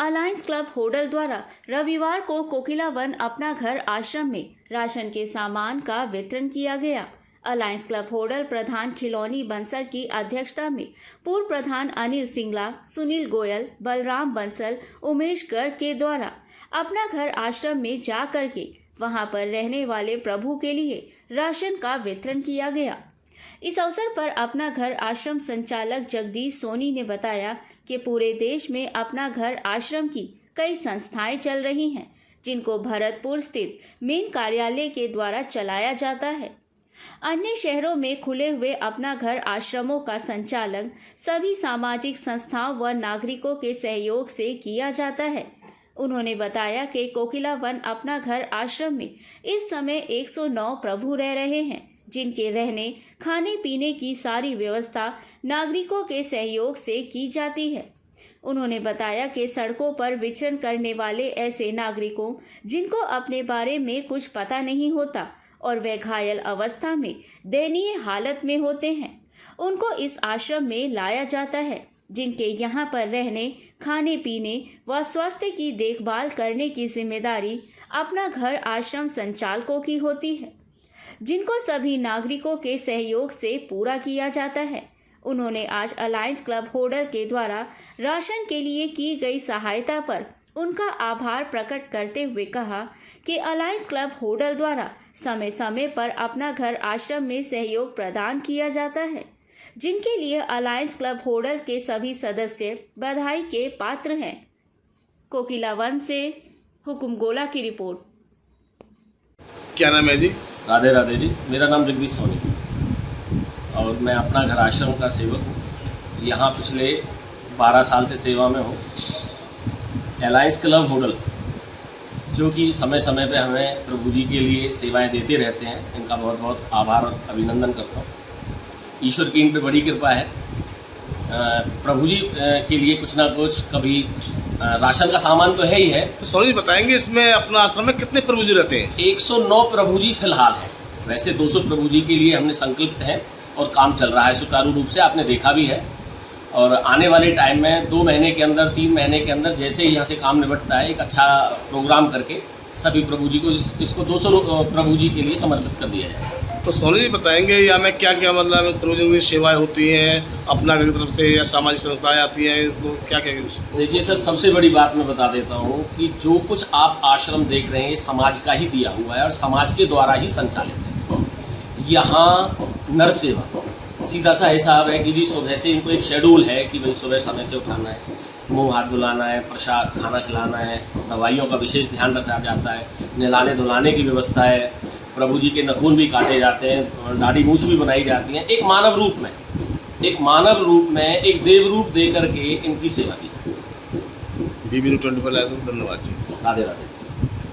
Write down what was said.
Alliance club Hodal द्वारा रविवार को कोकिला वन अपना घर आश्रम में राशन के सामान का वितरण किया गया। अलायंस क्लब होडल प्रधान खिलौनी बंसल की अध्यक्षता में पूर्व प्रधान अनिल सिंगला, सुनील गोयल, बलराम बंसल, उमेश गर्ग के द्वारा अपना घर आश्रम में जा करके वहां पर रहने वाले प्रभु के लिए राशन का वितरण किया गया। इस अवसर पर अपना घर आश्रम संचालक जगदीश सोनी ने बताया कि पूरे देश में अपना घर आश्रम की कई संस्थाएं चल रही हैं, जिनको भरतपुर स्थित मेन कार्यालय के द्वारा चलाया जाता है। अन्य शहरों में खुले हुए अपना घर आश्रमों का संचालन सभी सामाजिक संस्थाओं व नागरिकों के सहयोग से किया जाता है। उन्होंने बताया कि कोकिला वन अपना घर आश्रम में इस समय 109 प्रभु रह रहे हैं, जिनके रहने खाने पीने की सारी व्यवस्था नागरिकों के सहयोग से की जाती है। उन्होंने बताया कि सड़कों पर विचरण करने वाले ऐसे नागरिकों जिनको अपने बारे में कुछ पता नहीं होता और वे घायल अवस्था में दयनीय हालत में होते हैं, उनको इस आश्रम में लाया जाता है, जिनके यहाँ पर रहने, खाने पीने व स्वास्थ्य की देखभाल करने की जिम्मेदारी अपना घर आश्रम संचालकों की होती है, जिनको सभी नागरिकों के सहयोग से पूरा किया जाता है। उन्होंने आज अलायंस क्लब होडल के द्वारा राशन के लिए की गई सहायता पर उनका आभार प्रकट करते हुए कहा कि अलायंस क्लब होडल द्वारा समय समय पर अपना घर आश्रम में सहयोग प्रदान किया जाता है, जिनके लिए अलायंस क्लब होडल के सभी सदस्य बधाई के पात्र हैं। कोकिला वन से हुकुम गोला की रिपोर्ट। क्या नाम है जी? राधे राधे जी, मेरा नाम जगदीश सोनी है और मैं अपना घर आश्रम का सेवक हूँ। यहाँ पिछले 12 साल से सेवा में हूँ। अलायंस क्लब होडल जो कि समय समय पे हमें प्रभु जी के लिए सेवाएं देते रहते हैं, इनका बहुत बहुत आभार और अभिनंदन करता हूँ। ईश्वर की इन पे बड़ी कृपा है। प्रभु जी के लिए कुछ ना कुछ कभी राशन का सामान तो है ही है। तो सोनी बताएंगे इसमें अपना आश्रम में कितने प्रभु जी रहते हैं? 109 प्रभु जी फिलहाल हैं। वैसे 200 प्रभु जी के लिए हमने संकल्पित हैं और काम चल रहा है सुचारू रूप से, आपने देखा भी है। और आने वाले टाइम में 2 महीने के अंदर, 3 महीने के अंदर जैसे ही यहाँ से काम निपटता है, एक अच्छा प्रोग्राम करके सभी प्रभु जी को इसको 200 प्रभु जी के लिए समर्पित कर दिया जाए। तो सोनी जी बताएंगे यहाँ में क्या क्या मतलब प्रभु जी की सेवाएं होती हैं, अपना घर की तरफ से या सामाजिक संस्थाएं आती हैं, इसको क्या क्या? देखिए सर, सबसे बड़ी बात मैं बता देता हूँ कि जो कुछ आप आश्रम देख रहे हैं ये समाज का ही दिया हुआ है और समाज के द्वारा ही संचालित है। यहाँ नर सेवा सीधा सा हिसाब है कि जी सुबह से इनको एक शेड्यूल है कि भाई सुबह समय से उठाना है, मुंह हाथ धुलाना है, प्रसाद खाना खिलाना है, दवाइयों का विशेष ध्यान रखा जाता है, नहलाने धुलाने की व्यवस्था है, प्रभु जी के नखून भी काटे जाते हैं, दाढ़ी मूछ भी बनाई जाती है। एक मानव रूप में एक देव रूप दे करके इनकी सेवा की। BB News 24 धन्यवाद जी। राधे राधे।